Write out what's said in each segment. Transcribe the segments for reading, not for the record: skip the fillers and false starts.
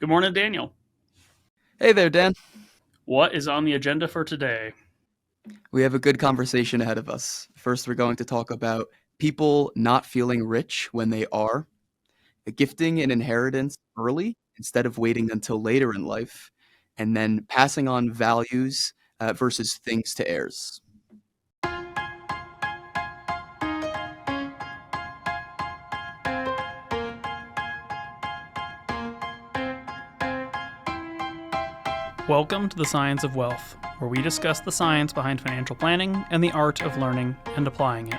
Good morning, Daniel. Hey there, Dan. What is on the agenda for today? We have a good conversation ahead of us. First, we're going to talk about people not feeling rich when they are, gifting an inheritance early instead of waiting until later in life, and then passing on values versus things to heirs. Welcome to the Science of Wealth, where we discuss the science behind financial planning and the art of learning and applying it.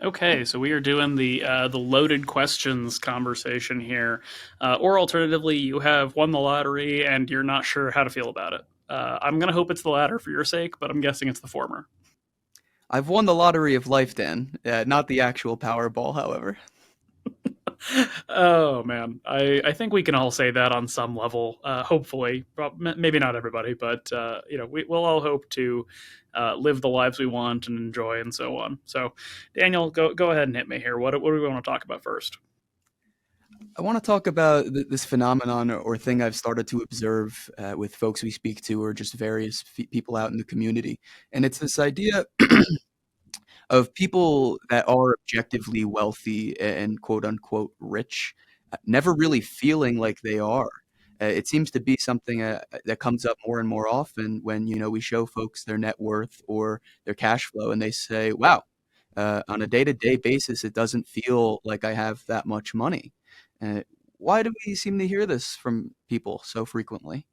Okay, so we are doing the loaded questions conversation here, or alternatively, you have won the lottery and you're not sure how to feel about it. I'm gonna hope it's the latter for your sake, but I'm guessing it's the former. I've won the lottery of life, Dan, not the actual Powerball, however. Oh man, I think we can all say that on some level. Hopefully, maybe not everybody, but we'll all hope to live the lives we want and enjoy, and so on. So, Daniel, go ahead and hit me here. What do we want to talk about first? I want to talk about this phenomenon or thing I've started to observe with folks we speak to or just various people out in the community. And it's this idea of people that are objectively wealthy and quote unquote rich, never really feeling like they are. It seems to be something that comes up more and more often when we show folks their net worth or their cash flow, and they say, "Wow, on a day-to-day basis, it doesn't feel like I have that much money." Uh, why do we seem to hear this from people so frequently?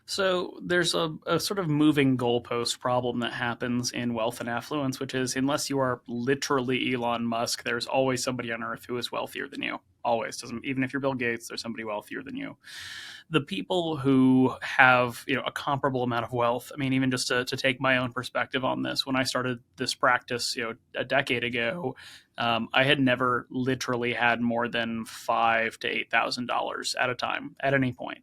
So there's a sort of moving goalpost problem that happens in wealth and affluence, which is unless you are literally Elon Musk, there's always somebody on earth who is wealthier than you. Always doesn't even if you're Bill Gates, there's somebody wealthier than you. The people who have a comparable amount of wealth. I mean, even just to take my own perspective on this, when I started this practice, a decade ago, I had never literally had more than $5,000 to $8,000 at a time at any point.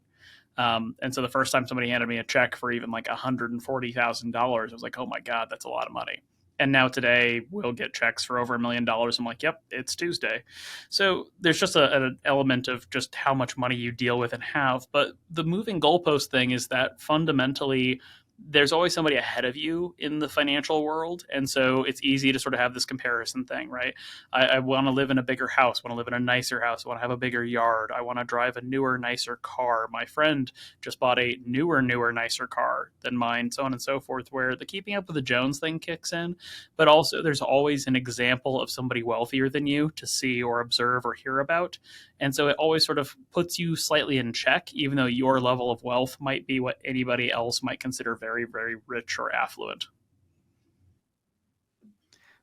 And so the first time somebody handed me a check for even like $140,000, I was like, oh my God, that's a lot of money. And now today we'll get checks for over $1 million. I'm like, yep, it's Tuesday. So there's just an element of just how much money you deal with and have. But the moving goalpost thing is that fundamentally there's always somebody ahead of you in the financial world. And so it's easy to sort of have this comparison thing, right? I want to live in a bigger house, want to live in a nicer house, want to have a bigger yard. I want to drive a newer, nicer car. My friend just bought a newer, nicer car than mine, so on and so forth, where the keeping up with the Jones thing kicks in. But also, there's always an example of somebody wealthier than you to see or observe or hear about. And so it always sort of puts you slightly in check, even though your level of wealth might be what anybody else might consider very, very rich or affluent.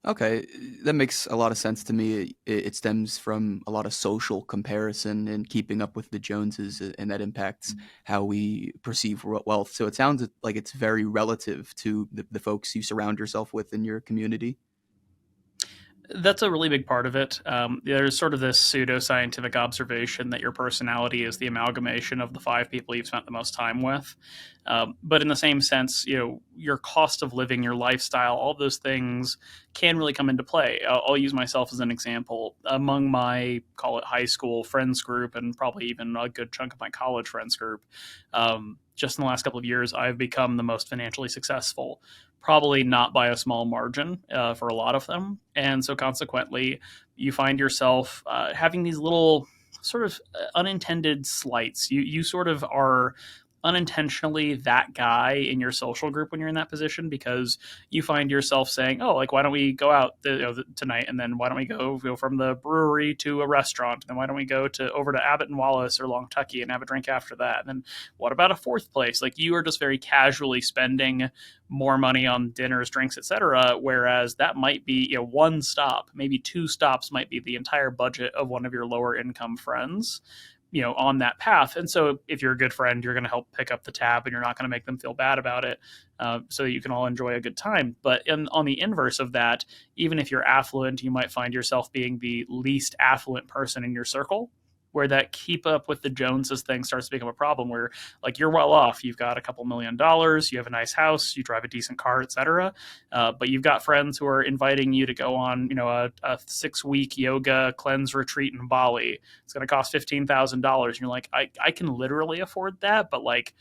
Okay, that makes a lot of sense to me. It stems from a lot of social comparison and keeping up with the Joneses, and that impacts how we perceive wealth. So it sounds like it's very relative to the folks you surround yourself with in your community. That's a really big part of it. There's sort of this pseudo-scientific observation that your personality is the amalgamation of the five people you've spent the most time with. But in the same sense, your cost of living, your lifestyle, all those things can really come into play. I'll use myself as an example. Among my, call it high school friends group, and probably even a good chunk of my college friends group, just in the last couple of years, I've become the most financially successful, probably not by a small margin for a lot of them. And so consequently, you find yourself having these little sort of unintended slights. You sort of are unintentionally that guy in your social group when you're in that position because you find yourself saying, "Oh, like why don't we go out tonight? And then why don't we go from the brewery to a restaurant? And then why don't we go to over to Abbott and Wallace or Long Tucky and have a drink after that? And then what about a fourth place? Like you are just very casually spending more money on dinners, drinks, etc. Whereas that might be one stop, maybe two stops might be the entire budget of one of your lower income friends, on that path. And so if you're a good friend, you're going to help pick up the tab and you're not going to make them feel bad about it, so that you can all enjoy a good time. But on the inverse of that, even if you're affluent, you might find yourself being the least affluent person in your circle, where that keep up with the Joneses thing starts to become a problem where like you're well off, you've got a couple $1 million, you have a nice house, you drive a decent car, etc. But you've got friends who are inviting you to go on, a 6 week yoga cleanse retreat in Bali. It's going to cost $15,000. And you're like, I can literally afford that, but like,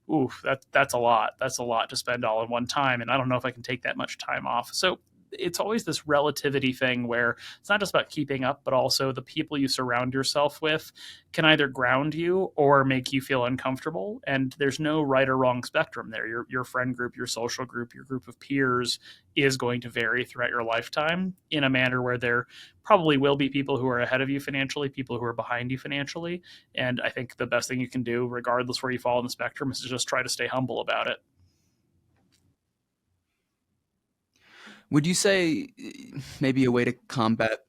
ooh, that's a lot. That's a lot to spend all in one time, and I don't know if I can take that much time off. So it's always this relativity thing where it's not just about keeping up, but also the people you surround yourself with can either ground you or make you feel uncomfortable. And there's no right or wrong spectrum there. Your friend group, your social group, your group of peers is going to vary throughout your lifetime in a manner where there probably will be people who are ahead of you financially, people who are behind you financially. And I think the best thing you can do, regardless where you fall in the spectrum, is to just try to stay humble about it. Would you say maybe a way to combat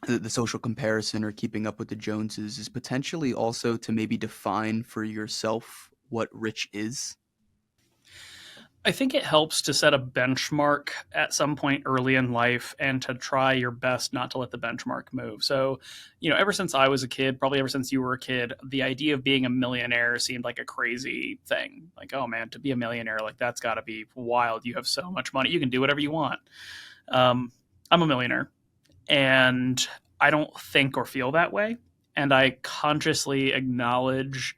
the social comparison or keeping up with the Joneses is potentially also to maybe define for yourself what rich is? I think it helps to set a benchmark at some point early in life and to try your best not to let the benchmark move. So, ever since I was a kid, probably ever since you were a kid, the idea of being a millionaire seemed like a crazy thing. Like, oh man, to be a millionaire, like that's got to be wild. You have so much money, you can do whatever you want. I'm a millionaire, and I don't think or feel that way. And I consciously acknowledge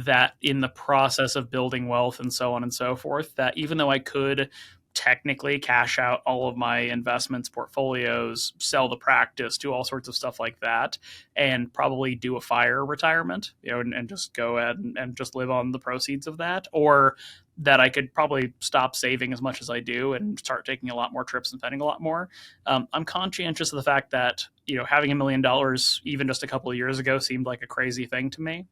that in the process of building wealth and so on and so forth, that even though I could technically cash out all of my investments, portfolios, sell the practice, do all sorts of stuff like that, and probably do a fire retirement, and just go ahead and just live on the proceeds of that, or that I could probably stop saving as much as I do and start taking a lot more trips and spending a lot more. I'm conscientious of the fact that having $1 million even just a couple of years ago seemed like a crazy thing to me,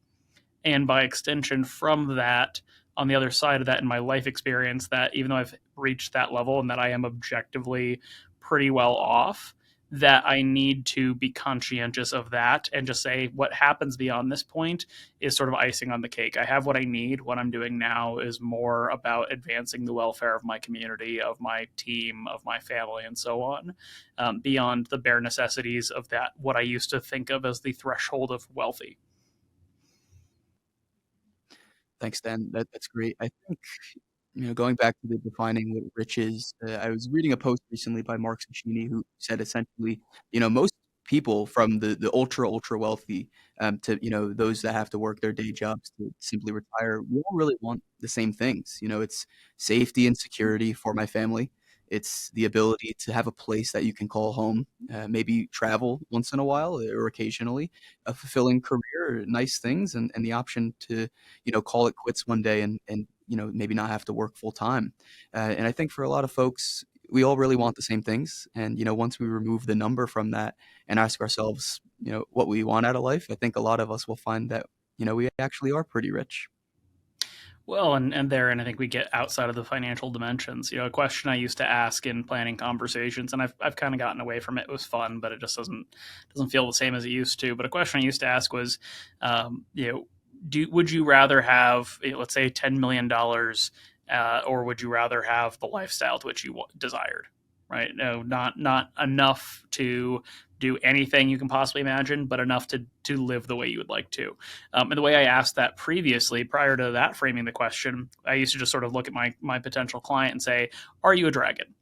and by extension from that, on the other side of that in my life experience, that even though I've reached that level and that I am objectively pretty well off, that I need to be conscientious of that and just say what happens beyond this point is sort of icing on the cake. I have what I need. What I'm doing now is more about advancing the welfare of my community, of my team, of my family, and so on, beyond the bare necessities of that, what I used to think of as the threshold of wealthy. Thanks, Dan. That's great. I think going back to the defining what rich is, I was reading a post recently by Mark Sashini who said essentially, most people from the ultra wealthy to those that have to work their day jobs to simply retire, we all really want the same things. It's safety and security for my family. It's the ability to have a place that you can call home, maybe travel once in a while or occasionally, a fulfilling career, nice things, and the option to call it quits one day and maybe not have to work full time. And I think for a lot of folks, we all really want the same things. And once we remove the number from that and ask ourselves, what we want out of life, I think a lot of us will find that we actually are pretty rich. Well, and I think we get outside of the financial dimensions. A question I used to ask in planning conversations, and I've kind of gotten away from it. It was fun, but it just doesn't feel the same as it used to. But a question I used to ask was, would you rather have, let's say, $10 million, or would you rather have the lifestyle to which you desired? Right? No, not enough to do anything you can possibly imagine, but enough to live the way you would like to. And the way I asked that previously, prior to that framing the question, I used to just sort of look at my potential client and say, "Are you a dragon?"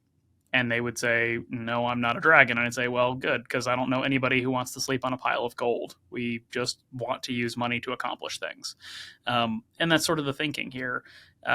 And they would say, "No, I'm not a dragon." And I'd say, "Well, good, because I don't know anybody who wants to sleep on a pile of gold. We just want to use money to accomplish things." And that's sort of the thinking here.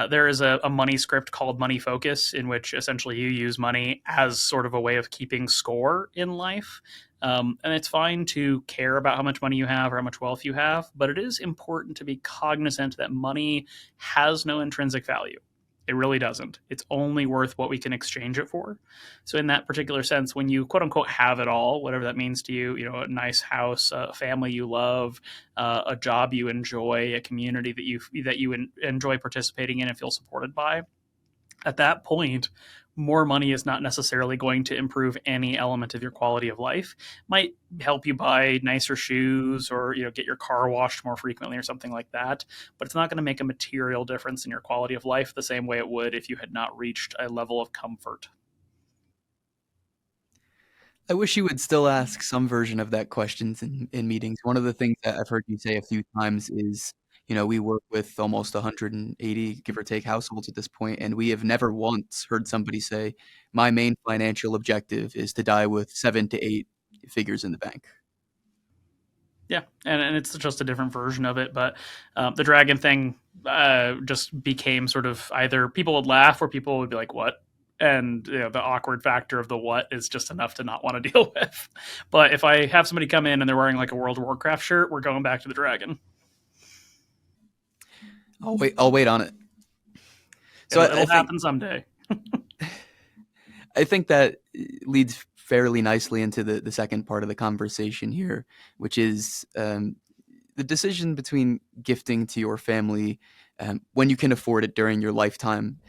There is a money script called Money Focus, in which essentially you use money as sort of a way of keeping score in life. And it's fine to care about how much money you have or how much wealth you have, but it is important to be cognizant that money has no intrinsic value. It really doesn't. It's only worth what we can exchange it for. So, in that particular sense, when you quote unquote have it all, whatever that means to you, a nice house, a family you love, a job you enjoy, a community that you enjoy participating in and feel supported by, at that point, more money is not necessarily going to improve any element of your quality of life. Might help you buy nicer shoes or get your car washed more frequently or something like that, but it's not going to make a material difference in your quality of life the same way it would if you had not reached a level of comfort. I wish you would still ask some version of that questions in meetings. One of the things that I've heard you say a few times is, we work with almost 180, give or take, households at this point, and we have never once heard somebody say, "My main financial objective is to die with 7 to 8 figures in the bank." Yeah, and it's just a different version of it. But the dragon thing just became sort of either people would laugh or people would be like, "What?" And the awkward factor of the what is just enough to not want to deal with. But if I have somebody come in and they're wearing like a World of Warcraft shirt, we're going back to the dragon. I'll wait on it. So It'll I it'll think happen someday. I think that leads fairly nicely into the second part of the conversation here, which is the decision between gifting to your family when you can afford it during your lifetime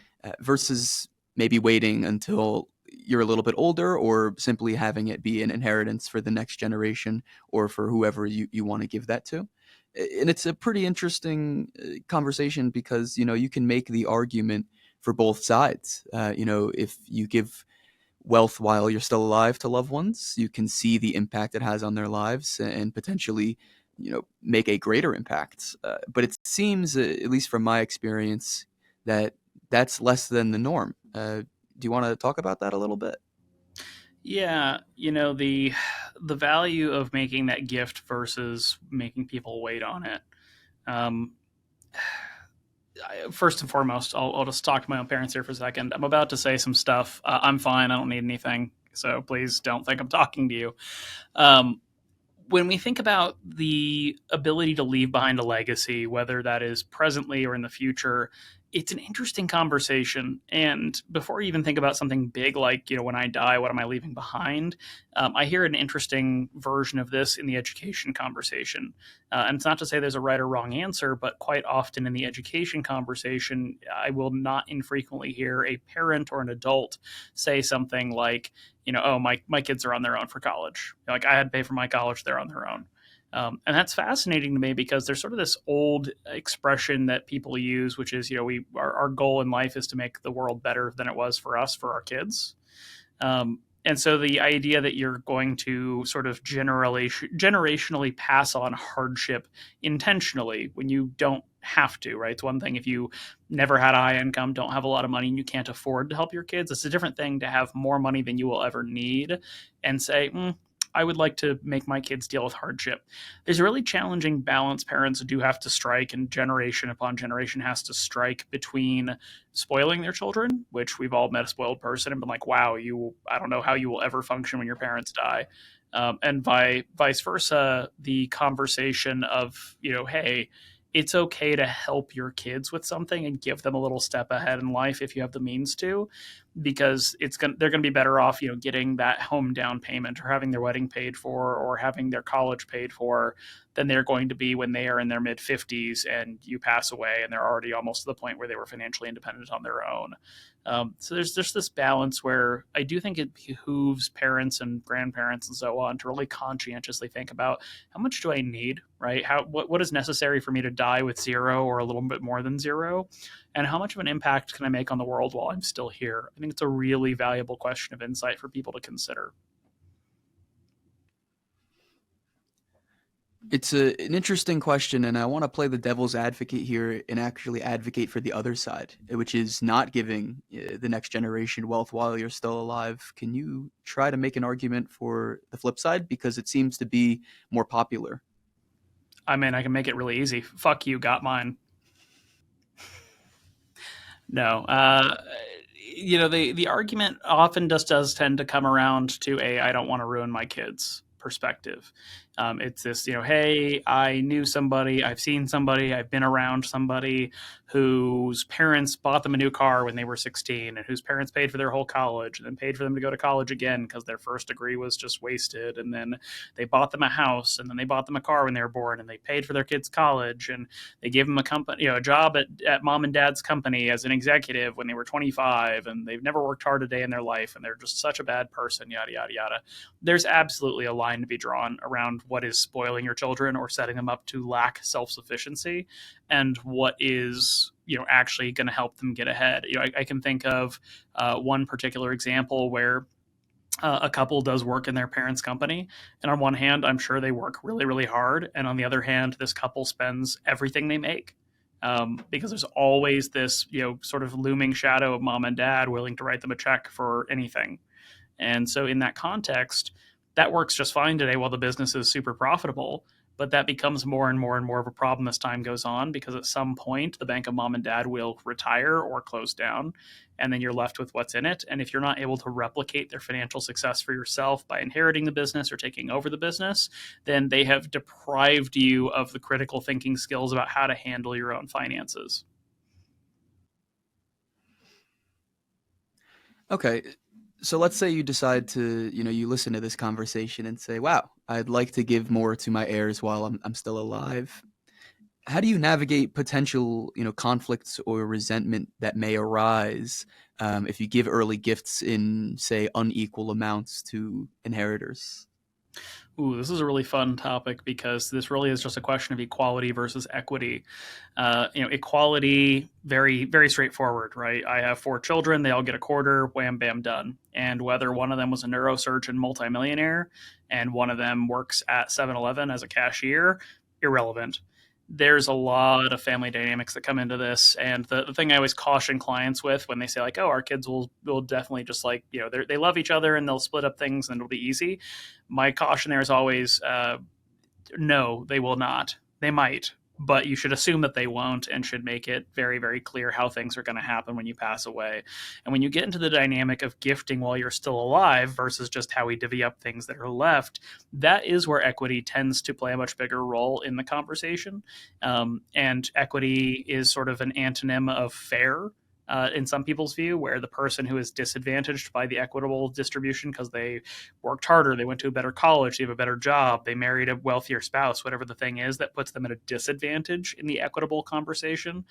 versus maybe waiting until you're a little bit older or simply having it be an inheritance for the next generation or for whoever you want to give that to. And it's a pretty interesting conversation because, you can make the argument for both sides. If you give wealth while you're still alive to loved ones, you can see the impact it has on their lives and potentially, make a greater impact. But it seems, at least from my experience, that that's less than the norm. Do you want to talk about that a little bit? Yeah, the value of making that gift versus making people wait on it. Um, First and foremost, I'll just talk to my own parents here for a second. I'm about to say some stuff. I'm fine. I don't need anything. So please don't think I'm talking to you. Um, when we think about the ability to leave behind a legacy, whether that is presently or in the future, it's an interesting conversation. And before you even think about something big like, when I die, what am I leaving behind? I hear an interesting version of this in the education conversation. And it's not to say there's a right or wrong answer, but quite often in the education conversation, I will not infrequently hear a parent or an adult say something like, oh, my kids are on their own for college. Like I had to pay for my college, they're on their own. And that's fascinating to me because there's sort of this old expression that people use, which is, our goal in life is to make the world better than it was for us, for our kids. And so the idea that you're going to sort of generationally pass on hardship intentionally when you don't have to, right? It's one thing if you never had a high income, don't have a lot of money, and you can't afford to help your kids. It's a different thing to have more money than you will ever need and say, I would like to make my kids deal with hardship. There's a really challenging balance parents do have to strike, and generation upon generation has to strike between spoiling their children, which we've all met a spoiled person and been like, wow, I don't know how you will ever function when your parents die. And vice versa, the conversation of, hey, it's okay to help your kids with something and give them a little step ahead in life if you have the means to, because they're going to be better off, getting that home down payment or having their wedding paid for or having their college paid for than they're going to be when they are in their mid 50s and you pass away and they're already almost to the point where they were financially independent on their own. So there's just this balance where I do think it behooves parents and grandparents and so on to really conscientiously think about how much do I need, right? What is necessary for me to die with zero or a little bit more than zero, and how much of an impact can I make on the world while I'm still here? I think it's a really valuable question of insight for people to consider. It's an interesting question, and I want to play the devil's advocate here and actually advocate for the other side, which is not giving the next generation wealth while you're still alive. Can you try to make an argument for the flip side? Because it seems to be more popular. I mean, I can make it really easy. Fuck you, got mine. No, the argument often just does tend to come around to a I don't want to ruin my kids perspective. It's this, hey, I knew somebody, I've seen somebody, I've been around somebody whose parents bought them a new car when they were 16 and whose parents paid for their whole college and then paid for them to go to college again because their first degree was just wasted. And then they bought them a house and then they bought them a car when they were born and they paid for their kids' college and they gave them a company, a job at mom and dad's company as an executive when they were 25, and they've never worked hard a day in their life, and they're just such a bad person, yada, yada, yada. There's absolutely a line to be drawn around what is spoiling your children or setting them up to lack self sufficiency and what is actually going to help them get ahead. I can think of one particular example where A couple does work in their parents' company, and on one hand, I'm sure they work really, really hard, and on the other hand, this couple spends everything they make. Because there's always this, sort of looming shadow of mom and dad willing to write them a check for anything. And so, in that context, that works just fine today while the business is super profitable. But that becomes more and more and more of a problem as time goes on because at some point, the bank of mom and dad will retire or close down. And then you're left with what's in it. And if you're not able to replicate their financial success for yourself by inheriting the business or taking over the business, then they have deprived you of the critical thinking skills about how to handle your own finances. Okay. So let's say you decide to, you listen to this conversation and say, wow, I'd like to give more to my heirs while I'm still alive. How do you navigate potential, conflicts or resentment that may arise if you give early gifts in, say, unequal amounts to inheritors? Ooh, this is a really fun topic because this really is just a question of equality versus equity. Equality, very, very straightforward, right? I have four children, they all get a quarter, wham, bam, done. And whether one of them was a neurosurgeon multimillionaire and one of them works at 7-Eleven as a cashier, irrelevant. There's a lot of family dynamics that come into this. And the thing I always caution clients with when they say, like, oh, our kids will definitely just like, they love each other and they'll split up things and it'll be easy. My caution there is always no, they will not. They might, but you should assume that they won't and should make it very, very clear how things are going to happen when you pass away. And when you get into the dynamic of gifting while you're still alive versus just how we divvy up things that are left, that is where equity tends to play a much bigger role in the conversation. And equity is sort of an antonym of fair. In some people's view, where the person who is disadvantaged by the equitable distribution because they worked harder, they went to a better college, they have a better job, they married a wealthier spouse, whatever the thing is that puts them at a disadvantage in the equitable conversation.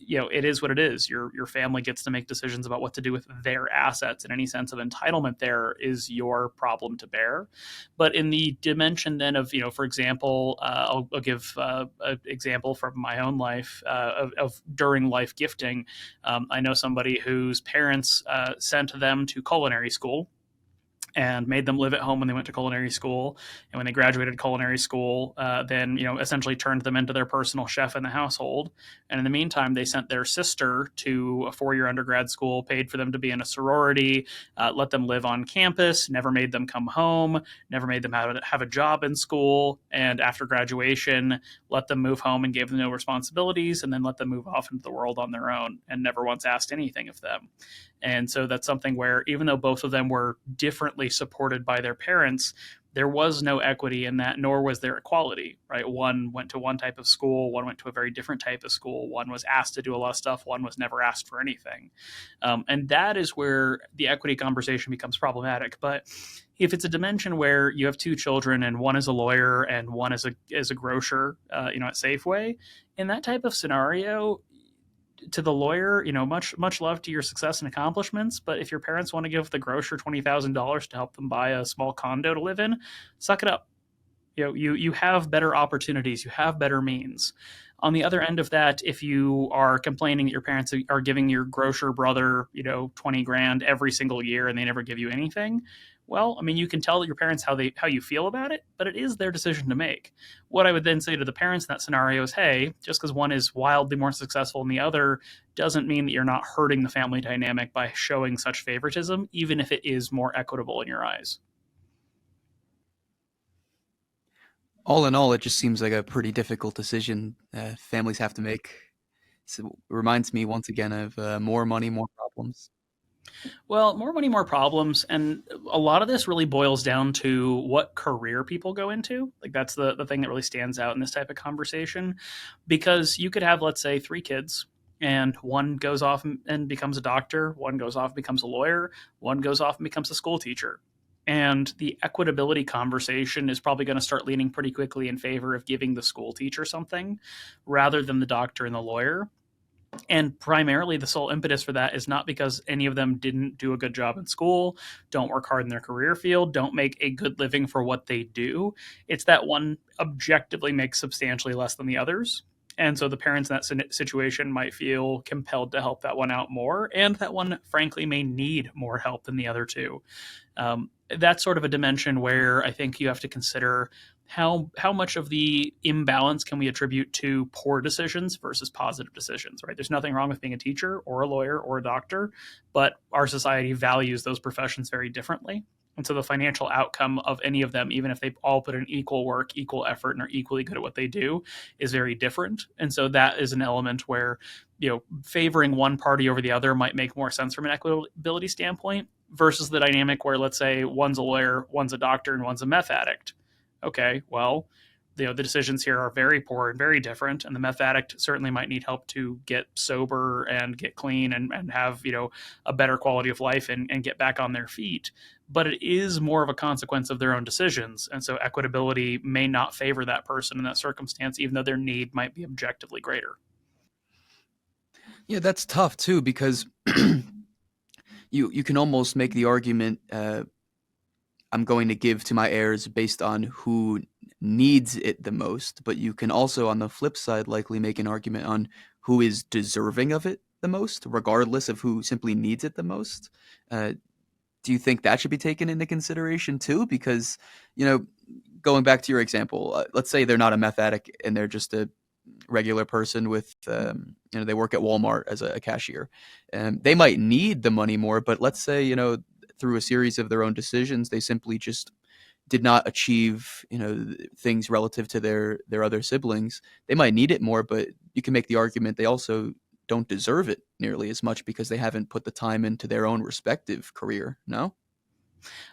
It is what it is. Your family gets to make decisions about what to do with their assets, and any sense of entitlement there is your problem to bear. But in the dimension then of, for example, I'll give an example from my own life of during life gifting. I know somebody whose parents sent them to culinary school and made them live at home when they went to culinary school. And when they graduated culinary school, then essentially turned them into their personal chef in the household. And in the meantime, they sent their sister to a 4-year undergrad school, paid for them to be in a sorority, let them live on campus, never made them come home, never made them have a job in school. And after graduation, let them move home and gave them no responsibilities, and then let them move off into the world on their own and never once asked anything of them. And so that's something where even though both of them were differently supported by their parents, there was no equity in that, nor was there equality, right? One went to one type of school, one went to a very different type of school, one was asked to do a lot of stuff, one was never asked for anything. And that is where the equity conversation becomes problematic. But if it's a dimension where you have two children and one is a lawyer and one is a grocer, at Safeway, in that type of scenario, to the lawyer, much love to your success and accomplishments. But if your parents want to give the grocer $20,000 to help them buy a small condo to live in, suck it up. You have better opportunities, you have better means. On the other end of that, if you are complaining that your parents are giving your grocer brother, 20 grand every single year and they never give you anything, well, I mean, you can tell your parents how you feel about it, but it is their decision to make. What I would then say to the parents in that scenario is, hey, just because one is wildly more successful than the other doesn't mean that you're not hurting the family dynamic by showing such favoritism, even if it is more equitable in your eyes. All in all, it just seems like a pretty difficult decision families have to make. So it reminds me once again of more money, more problems. Well, more money, more problems. And a lot of this really boils down to what career people go into. Like, that's the thing that really stands out in this type of conversation. Because you could have, let's say, three kids, and one goes off and becomes a doctor, one goes off and becomes a lawyer, one goes off and becomes a school teacher. And the equitability conversation is probably going to start leaning pretty quickly in favor of giving the school teacher something rather than the doctor and the lawyer. And primarily, the sole impetus for that is not because any of them didn't do a good job in school, don't work hard in their career field, don't make a good living for what they do. It's that one objectively makes substantially less than the others. And so the parents in that situation might feel compelled to help that one out more, and that one, frankly, may need more help than the other two. That's sort of a dimension where I think you have to consider how much of the imbalance can we attribute to poor decisions versus positive decisions, right? There's nothing wrong with being a teacher or a lawyer or a doctor, but our society values those professions very differently. And so the financial outcome of any of them, even if they all put in equal work, equal effort, and are equally good at what they do, is very different. And so that is an element where, favoring one party over the other might make more sense from an equitability standpoint versus the dynamic where, let's say, one's a lawyer, one's a doctor, and one's a meth addict. Okay, well, the decisions here are very poor and very different, and the meth addict certainly might need help to get sober and get clean and have a better quality of life and get back on their feet. But it is more of a consequence of their own decisions, and so equitability may not favor that person in that circumstance, even though their need might be objectively greater. Yeah, that's tough too because you can almost make the argument I'm going to give to my heirs based on who needs it the most, but you can also, on the flip side, likely make an argument on who is deserving of it the most, regardless of who simply needs it the most. Uh, do you think that should be taken into consideration too? Because, you know, going back to your example, let's say they're not a meth addict and they're just a regular person with, they work at Walmart as a cashier. They might need the money more, but let's say, through a series of their own decisions, they simply just did not achieve, things relative to their other siblings. They might need it more, but you can make the argument they also don't deserve it nearly as much because they haven't put the time into their own respective career. No?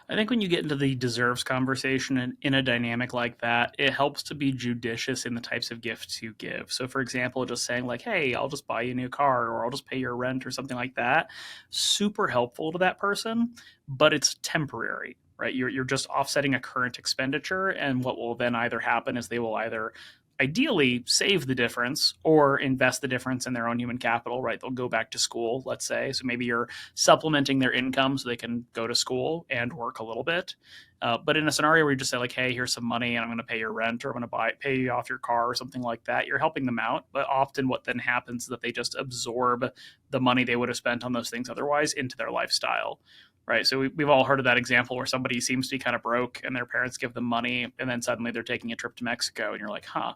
I think when you get into the deserves conversation in a dynamic like that, it helps to be judicious in the types of gifts you give. So, for example, just saying, like, hey, I'll just buy you a new car or I'll just pay your rent or something like that, super helpful to that person, but it's temporary. Right, you're just offsetting a current expenditure, and what will then either happen is they will either ideally save the difference or invest the difference in their own human capital, right? They'll go back to school, let's say. So maybe you're supplementing their income so they can go to school and work a little bit. But in a scenario where you just say, like, hey, here's some money and I'm going to pay your rent or I'm going to pay you off your car or something like that, you're helping them out. But often what then happens is that they just absorb the money they would have spent on those things otherwise into their lifestyle. Right. So we've all heard of that example where somebody seems to be kind of broke and their parents give them money and then suddenly they're taking a trip to Mexico and you're like, huh,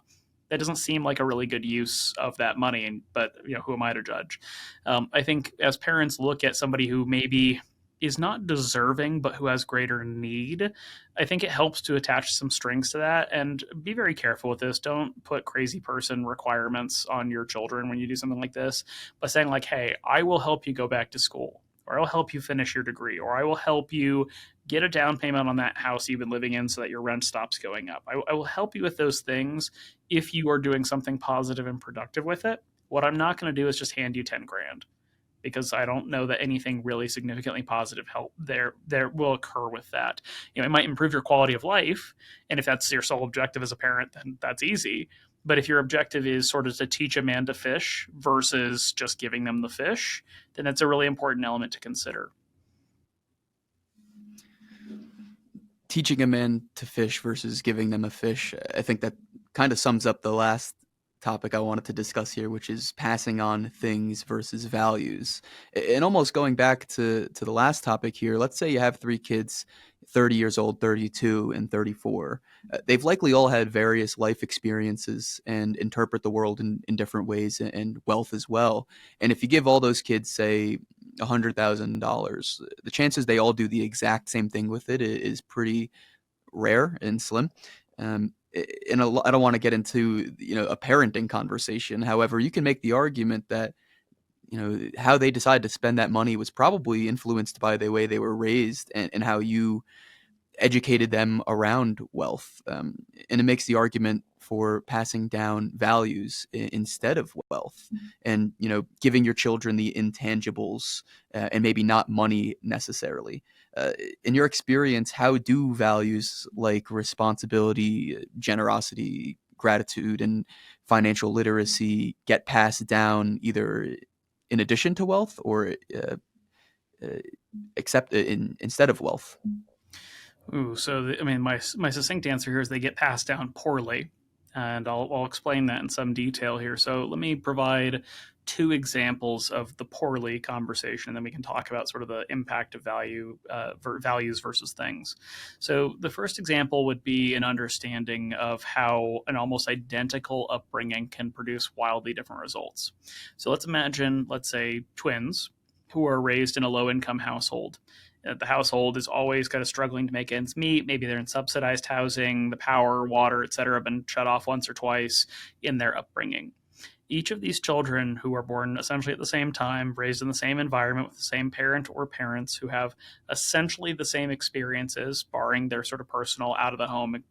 that doesn't seem like a really good use of that money. And but who am I to judge? I think as parents look at somebody who maybe is not deserving but who has greater need, I think it helps to attach some strings to that and be very careful with this. Don't put crazy person requirements on your children when you do something like this, by saying, like, hey, I will help you go back to school, or I'll help you finish your degree, or I will help you get a down payment on that house you've been living in so that your rent stops going up. I will help you with those things if you are doing something positive and productive with it. What I'm not going to do is just hand you 10 grand, because I don't know that anything really significantly positive help there will occur with that. It might improve your quality of life, and if that's your sole objective as a parent, then that's easy. But if your objective is sort of to teach a man to fish versus just giving them the fish, then it's a really important element to consider. Teaching a man to fish versus giving them a fish, I think that kind of sums up the last topic I wanted to discuss here, which is passing on things versus values. And almost going back to the last topic here, let's say you have three kids, 30 years old, 32, and 34. They've likely all had various life experiences and interpret the world in different ways and wealth as well. And if you give all those kids, say, $100,000, the chances they all do the exact same thing with it is pretty rare and slim. And I don't want to get into a parenting conversation. However, you can make the argument that how they decide to spend that money was probably influenced by the way they were raised and how you educated them around wealth. And it makes the argument for passing down values instead of wealth, and giving your children the intangibles, and maybe not money necessarily. In your experience, how do values like responsibility, generosity, gratitude, and financial literacy get passed down either in addition to wealth or uh, except instead of wealth? Ooh, so I mean, my succinct answer here is they get passed down poorly. And I'll explain that in some detail here. So let me provide two examples of the poorly conversation, and then we can talk about sort of the impact of values versus things. So the first example would be an understanding of how an almost identical upbringing can produce wildly different results. So let's imagine, let's say, twins who are raised in a low income household. The household is always kind of struggling to make ends meet. Maybe they're in subsidized housing, the power, water, et cetera, have been shut off once or twice in their upbringing. Each of these children who are born essentially at the same time, raised in the same environment with the same parent or parents who have essentially the same experiences, barring their sort of personal out of the home,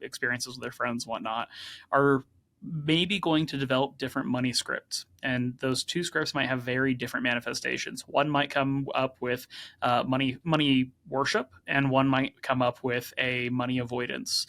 experiences with their friends and whatnot, are maybe going to develop different money scripts. And those two scripts might have very different manifestations. One might come up with money worship, and one might come up with a money avoidance.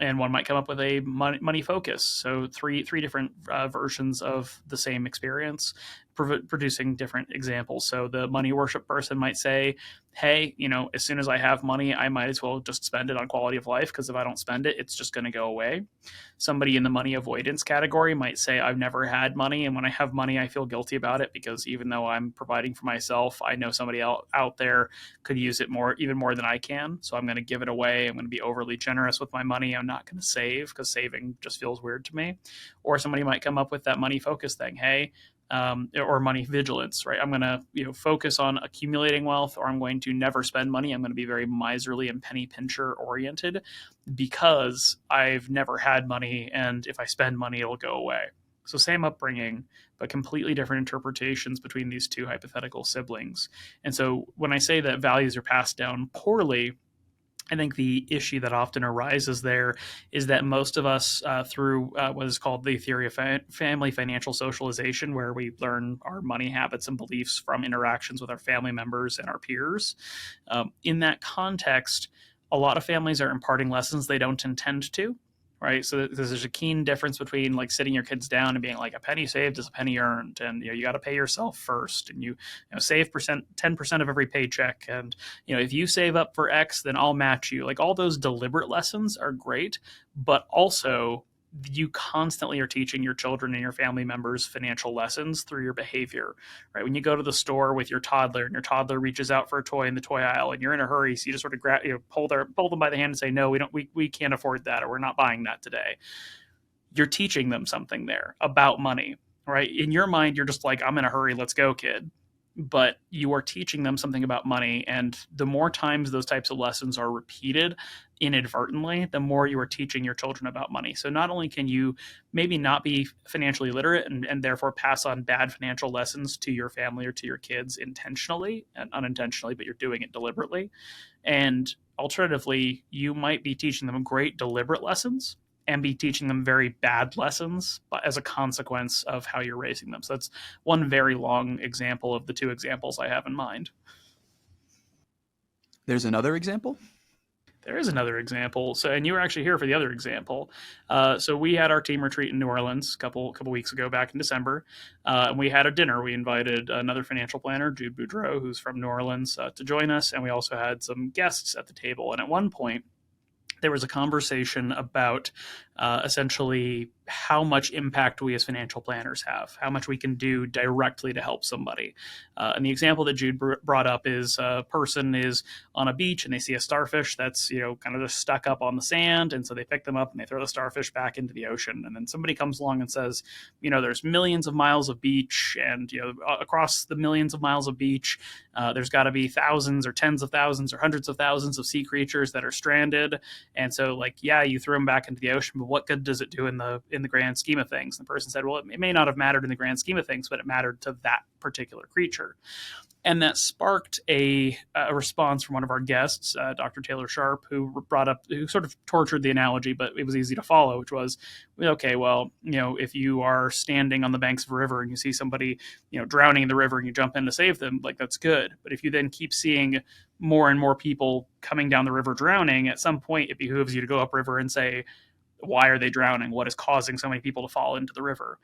And one might come up with a money focus. So three different versions of the same experience, producing different examples. So the money worship person might say, hey, as soon as I have money, I might as well just spend it on quality of life, because if I don't spend it, it's just going to go away. Somebody in the money avoidance category might say, I've never had money, and when I have money, I feel guilty about it, because even though I'm providing for myself, I know somebody out there could use it even more than I can. So I'm going to give it away. I'm going to be overly generous with my money. I'm not going to save, because saving just feels weird to me. Or somebody might come up with that money focus thing. Hey, or money vigilance, right? I'm going to focus on accumulating wealth, or I'm going to never spend money. I'm going to be very miserly and penny pincher oriented, because I've never had money, and if I spend money, it'll go away. So same upbringing, but completely different interpretations between these two hypothetical siblings. And so when I say that values are passed down poorly, I think the issue that often arises there is that most of us, through what is called the theory of family financial socialization, where we learn our money habits and beliefs from interactions with our family members and our peers, in that context, a lot of families are imparting lessons they don't intend to. Right, so there's a keen difference between like sitting your kids down and being like, a penny saved is a penny earned, and you got to pay yourself first, and save 10% of every paycheck, and if you save up for X, then I'll match you. Like, all those deliberate lessons are great, but also you constantly are teaching your children and your family members financial lessons through your behavior, right? When you go to the store with your toddler, and your toddler reaches out for a toy in the toy aisle, and you're in a hurry, so you just sort of pull them by the hand and say, no, we can't afford that, or we're not buying that today. You're teaching them something there about money, right? In your mind, you're just like, I'm in a hurry, let's go, kid. But you are teaching them something about money. And the more times those types of lessons are repeated inadvertently, the more you are teaching your children about money. So not only can you maybe not be financially literate, and therefore pass on bad financial lessons to your family or to your kids intentionally and unintentionally, but you're doing it deliberately. And alternatively, you might be teaching them great deliberate lessons and be teaching them very bad lessons as a consequence of how you're raising them. So that's one very long example of the two examples I have in mind. There's another example? There is another example. So, and you were actually here for the other example. So we had our team retreat in New Orleans a couple weeks ago, back in December, and we had a dinner. We invited another financial planner, Jude Boudreau, who's from New Orleans, to join us, and we also had some guests at the table. And at one point, there was a conversation about essentially how much impact we as financial planners have, how much we can do directly to help somebody. And the example that Jude brought up is a person is on a beach and they see a starfish that's kind of just stuck up on the sand, and so they pick them up and they throw the starfish back into the ocean. And then somebody comes along and says, there's millions of miles of beach, and across the millions of miles of beach, there's got to be thousands or tens of thousands or hundreds of thousands of sea creatures that are stranded. And so, like, yeah, you threw them back into the ocean, but what good does it do in the grand scheme of things? And the person said, well, it may not have mattered in the grand scheme of things, but it mattered to that particular creature. And that sparked a response from one of our guests, Dr. Taylor Sharp, who sort of tortured the analogy, but it was easy to follow, which was, okay, well, if you are standing on the banks of a river and you see somebody, drowning in the river, and you jump in to save them, like, that's good. But if you then keep seeing more and more people coming down the river drowning, at some point it behooves you to go upriver and say, Why are they drowning? What is causing so many people to fall into the river?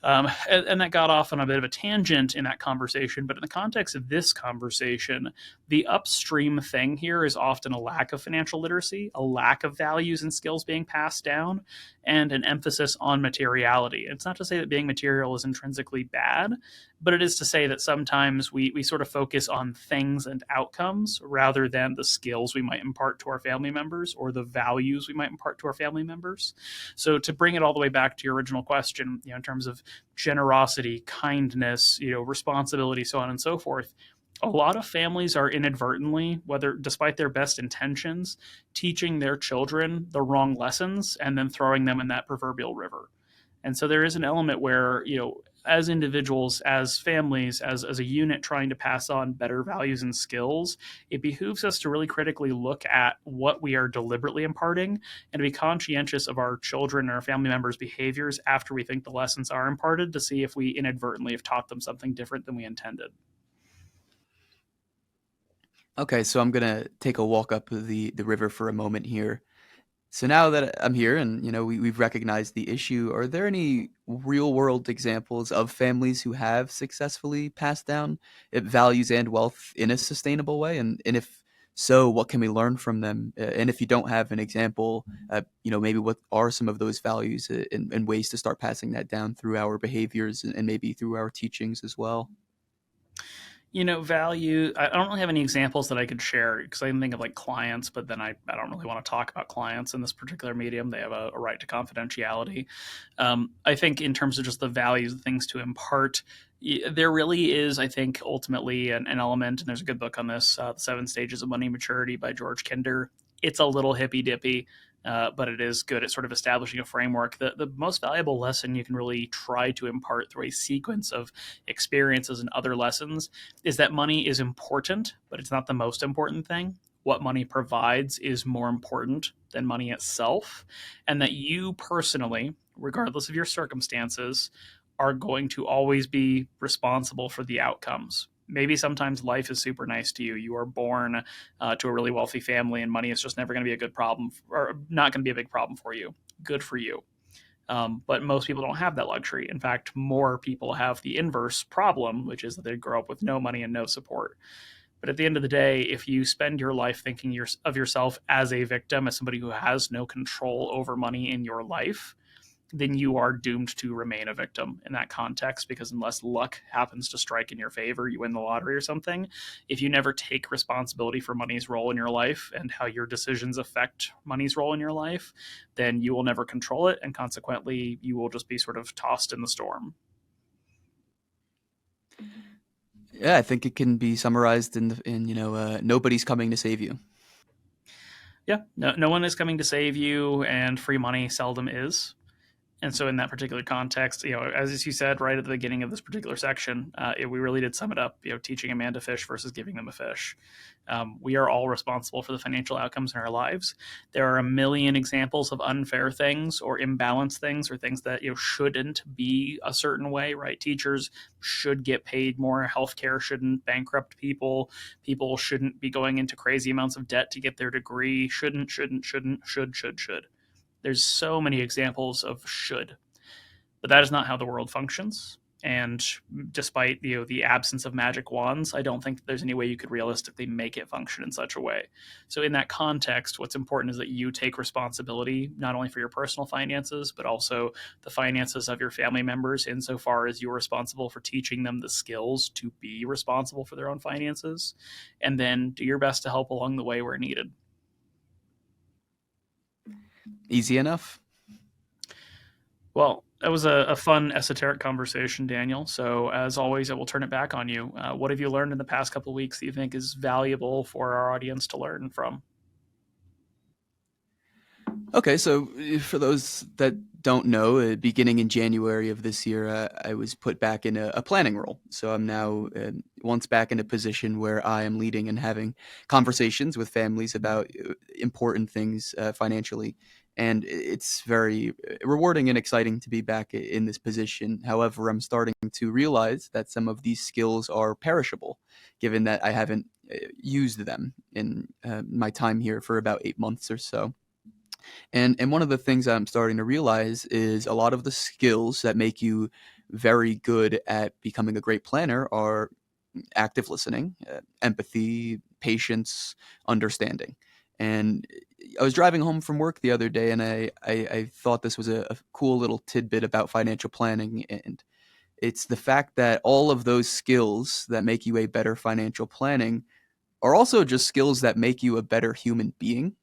And that got off on a bit of a tangent in that conversation. But in the context of this conversation, the upstream thing here is often a lack of financial literacy, a lack of values and skills being passed down, and an emphasis on materiality. It's not to say that being material is intrinsically bad, but it is to say that sometimes we sort of focus on things and outcomes rather than the skills we might impart to our family members or the values we might impart to our family members. So to bring it all the way back to your original question, in terms of generosity, kindness, responsibility, so on and so forth, a lot of families are inadvertently, whether despite their best intentions, teaching their children the wrong lessons and then throwing them in that proverbial river. And so there is an element where, as individuals, as families, as a unit trying to pass on better values and skills, it behooves us to really critically look at what we are deliberately imparting and to be conscientious of our children and our family members' behaviors after we think the lessons are imparted to see if we inadvertently have taught them something different than we intended. Okay, so I'm gonna take a walk up the river for a moment here. So now that I'm here and we've recognized the issue, are there any real world examples of families who have successfully passed down values and wealth in a sustainable way? And if so, what can we learn from them? And if you don't have an example, maybe what are some of those values and ways to start passing that down through our behaviors and maybe through our teachings as well? Value. I don't really have any examples that I could share because I can think of like clients, but then I don't really want to talk about clients in this particular medium. They have a right to confidentiality. I think in terms of just the values, the things to impart, there really is, I think, ultimately an element, and there's a good book on this, The Seven Stages of Money Maturity by George Kinder. It's a little hippy dippy, but it is good at sort of establishing a framework. The most valuable lesson you can really try to impart through a sequence of experiences and other lessons is that money is important, but it's not the most important thing. What money provides is more important than money itself, and that you personally, regardless of your circumstances, are going to always be responsible for the outcomes. Maybe sometimes life is super nice to you. You are born to a really wealthy family, and money is just never going to be a good problem, or not going to be a big problem for you. Good for you. But most people don't have that luxury. In fact, more people have the inverse problem, which is that they grow up with no money and no support. But at the end of the day, if you spend your life thinking of yourself as a victim, as somebody who has no control over money in your life, then you are doomed to remain a victim in that context, because unless luck happens to strike in your favor, you win the lottery or something, if you never take responsibility for money's role in your life and how your decisions affect money's role in your life, then you will never control it, and consequently you will just be sort of tossed in the storm. Yeah, I think it can be summarized in nobody's coming to save you. Yeah, no one is coming to save you, and free money seldom is. And so, in that particular context, as you said right at the beginning of this particular section, we really did sum it up. Teaching a man to fish versus giving them a fish. We are all responsible for the financial outcomes in our lives. There are a million examples of unfair things or imbalanced things or things that shouldn't be a certain way. Right? Teachers should get paid more. Healthcare shouldn't bankrupt people. People shouldn't be going into crazy amounts of debt to get their degree. Shouldn't, should. There's so many examples of should, but that is not how the world functions. And despite the absence of magic wands, I don't think that there's any way you could realistically make it function in such a way. So in that context, what's important is that you take responsibility not only for your personal finances, but also the finances of your family members, insofar as you're responsible for teaching them the skills to be responsible for their own finances, and then do your best to help along the way where needed. Easy enough. Well, that was a fun esoteric conversation, Daniel. So, as always, I will turn it back on you. What have you learned in the past couple of weeks that you think is valuable for our audience to learn from? Okay, so for those that don't know, beginning in January of this year, I was put back in a planning role. So I'm now once back in a position where I am leading and having conversations with families about important things financially. And it's very rewarding and exciting to be back in this position. However, I'm starting to realize that some of these skills are perishable, given that I haven't used them in my time here for about 8 months or so. And one of the things I'm starting to realize is a lot of the skills that make you very good at becoming a great planner are active listening, empathy, patience, understanding. And I was driving home from work the other day, and I thought this was a cool little tidbit about financial planning. And it's the fact that all of those skills that make you a better financial planning are also just skills that make you a better human being.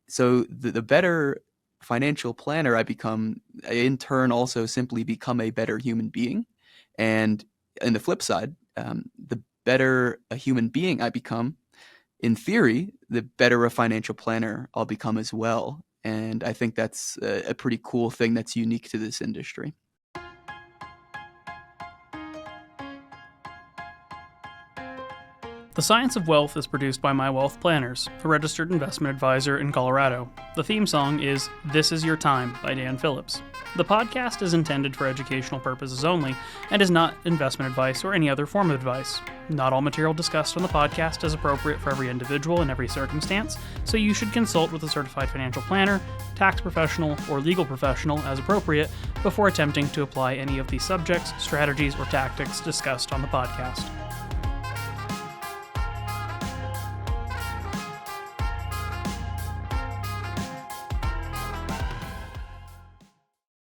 So the better financial planner I become, I in turn also simply become a better human being. And in the flip side, the better a human being I become, in theory, the better a financial planner I'll become as well. And I think that's a pretty cool thing that's unique to this industry. The Science of Wealth is produced by My Wealth Planners, a registered investment advisor in Colorado. The theme song is This Is Your Time by Dan Phillips. The podcast is intended for educational purposes only and is not investment advice or any other form of advice. Not all material discussed on the podcast is appropriate for every individual in every circumstance, so you should consult with a certified financial planner, tax professional, or legal professional as appropriate before attempting to apply any of the subjects, strategies, or tactics discussed on the podcast.